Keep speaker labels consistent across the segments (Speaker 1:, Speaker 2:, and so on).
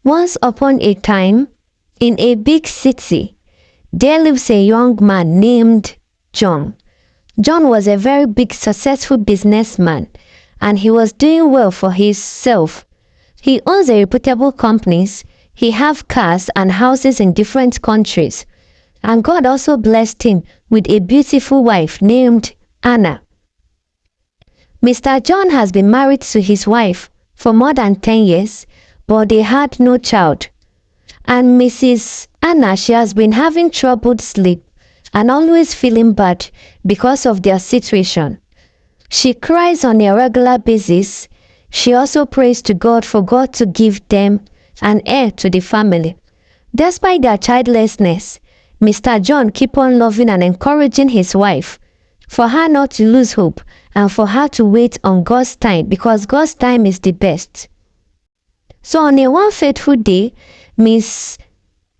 Speaker 1: Once upon a time, in a big city, there lives a young man named John. John was a very big successful businessman, and he was doing well for himself. He owns a reputable companies, he have cars and houses in different countries, and God also blessed him with a beautiful wife named Anna. Mr. John has been married to his wife for more than 10 years, but they had no child. And Mrs. Anna, she has been having troubled sleep and always feeling bad because of their situation. She cries on a regular basis. She also prays to God for God to give them an heir to the family. Despite their childlessness, Mr. John keep on loving and encouraging his wife for her not to lose hope and for her to wait on God's time, because God's time is the best. So on a one fateful day, Miss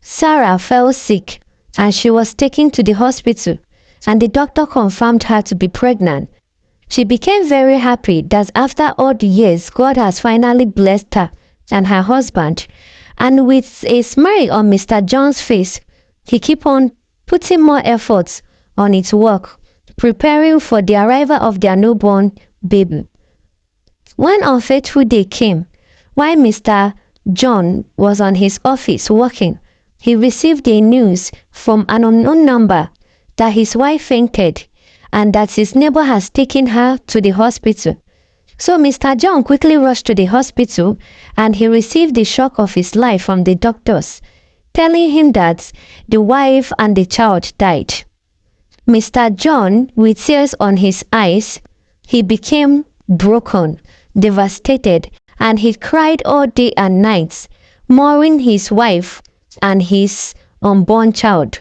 Speaker 1: Sarah fell sick and she was taken to the hospital, and the doctor confirmed her to be pregnant. She became very happy that after all the years, God has finally blessed her and her husband. And with a smile on Mr. John's face, he kept on putting more efforts on his work, preparing for the arrival of their newborn baby. When unfaithful day came, while Mr. John was on his office working, he received a news from an unknown number that his wife fainted and that his neighbor has taken her to the hospital. So Mr. John quickly rushed to the hospital and he received the shock of his life from the doctors, telling him that the wife and the child died. Mr. John, with tears on his eyes, he became broken, devastated, and he cried all day and night, mourning his wife and his unborn child.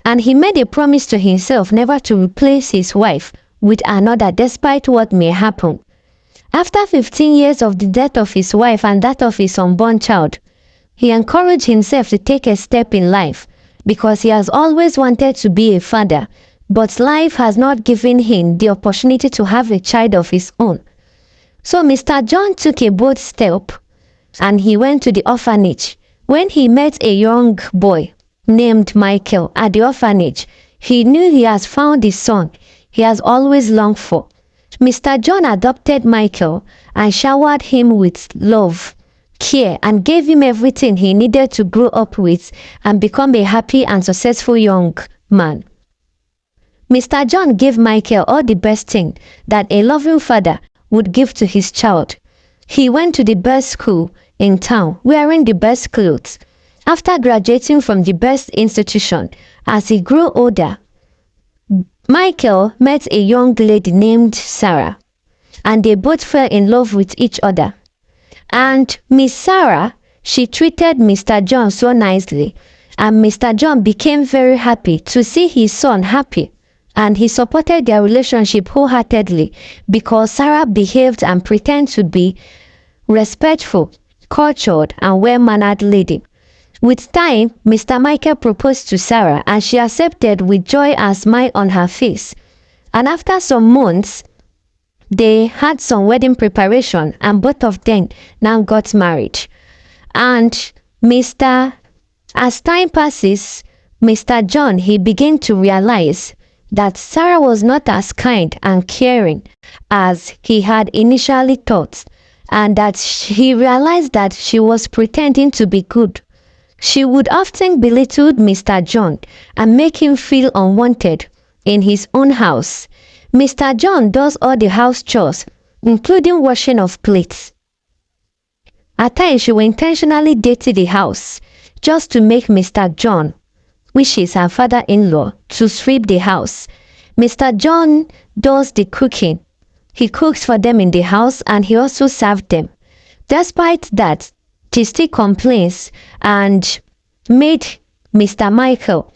Speaker 1: And he made a promise to himself never to replace his wife with another despite what may happen. After 15 years of the death of his wife and that of his unborn child, he encouraged himself to take a step in life because he has always wanted to be a father, but life has not given him the opportunity to have a child of his own. So Mr. John took a bold step and he went to the orphanage. When he met a young boy named Michael at the orphanage, he knew he has found the son he has always longed for. Mr. John adopted Michael and showered him with love, care, and gave him everything he needed to grow up with and become a happy and successful young man. Mr. John gave Michael all the best things that a loving father would give to his child. He went to the best school in town, wearing the best clothes. After graduating from the best institution, as he grew older, Michael met a young lady named Sarah, and they both fell in love with each other. And Miss Sarah, she treated Mr. John so nicely, and Mr. John became very happy to see his son happy, and he supported their relationship wholeheartedly because Sarah behaved and pretended to be respectful, cultured, and well-mannered lady. With time, Mr. Michael proposed to Sarah and she accepted with joy and smile on her face. And after some months, they had some wedding preparation and both of them now got married. And as time passes, Mr. John, he began to realize that Sarah was not as kind and caring as he had initially thought, and that he realized that she was pretending to be good. She would often belittle Mr. John and make him feel unwanted in his own house. Mr. John does all the house chores, including washing of plates. At times, she will intentionally dirty the house just to make Mr. John, which is her father-in-law, to sweep the house. Mr. John does the cooking. He cooks for them in the house and he also serves them. Despite that, she still complains and made Mr. Michael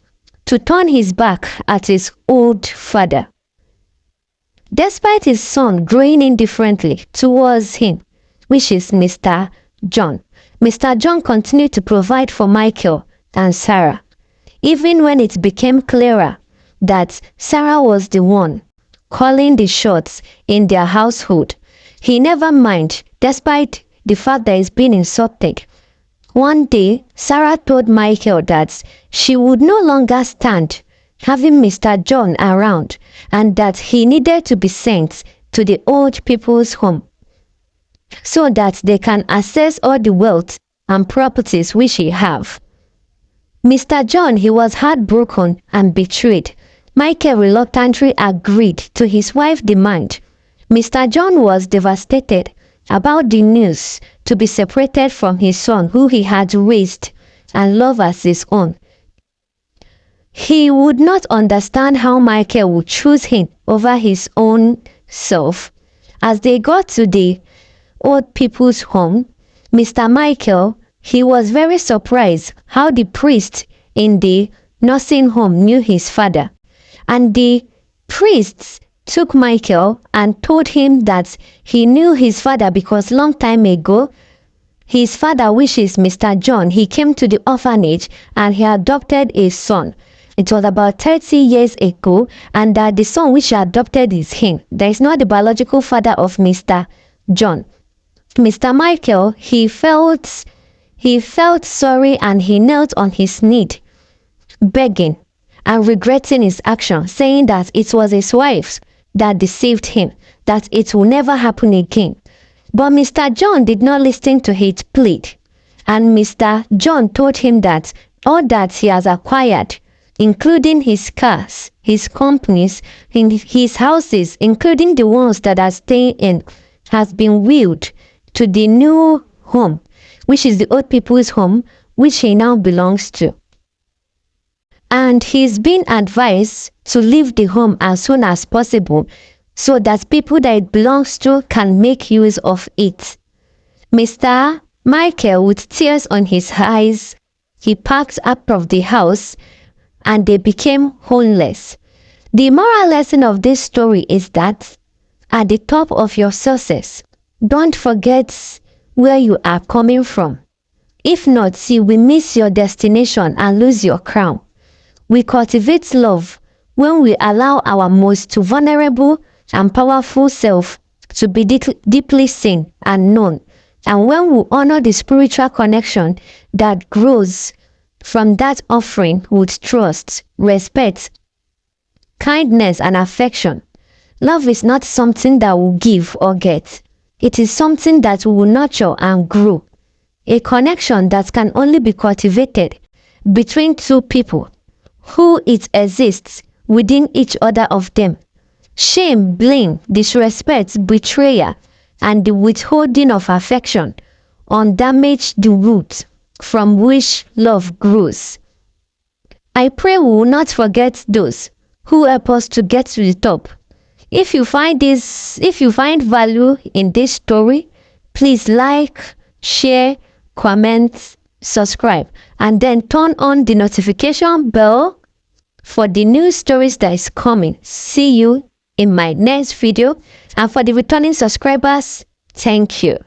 Speaker 1: to turn his back at his old father. Despite his son growing indifferently towards him, which is Mr. John continued to provide for Michael and Sarah, even when it became clearer that Sarah was the one calling the shots in their household. He never minded, despite the fact that he's been insulted. One day, Sarah told Michael that she would no longer stand having Mr. John around and that he needed to be sent to the old people's home so that they can access all the wealth and properties which he have. Mr. John, he was heartbroken and betrayed. Michael reluctantly agreed to his wife's demand. Mr. John was devastated about the news to be separated from his son who he had raised and loved as his own. He would not understand how Michael would choose him over his own self. As they got to the old people's home, Mr. Michael, he was very surprised how the priest in the nursing home knew his father. And the priests took Michael and told him that he knew his father because long time ago, his father, which is Mr. John, he came to the orphanage and he adopted a son. It was about 30 years ago, and that the son which he adopted is him. There is not the biological father of Mr. John. Mr. Michael, he felt sorry and he knelt on his knee, begging and regretting his action, saying that it was his wife that deceived him, that it will never happen again. But Mr. John did not listen to his plea, and Mr. John told him that all that he has acquired, including his cars, his companies, his houses, including the ones that are staying in, has been willed to the new home, which is the old people's home, which he now belongs to. And he's been advised to leave the home as soon as possible so that people that it belongs to can make use of it. Mr. Michael, with tears on his eyes, he packed out of the house and they became homeless. The moral lesson of this story is that at the top of your success, don't forget where you are coming from. If not, you will miss your destination and lose your crown. We cultivate love when we allow our most vulnerable and powerful self to be deeply seen and known, and when we honor the spiritual connection that grows from that offering with trust, respect, kindness, and affection. Love is not something that we give or get. It is something that we will nurture and grow. A connection that can only be cultivated between two people who it exists within each other of them. Shame, blame, disrespect, betrayal, and the withholding of affection undamage the root from which love grows. I pray we will not forget those who help us to get to the top. If you find value in this story, please like, share, comment, subscribe, and then turn on the notification bell for the new stories that is coming. See you in my next video, and for the returning subscribers, thank you.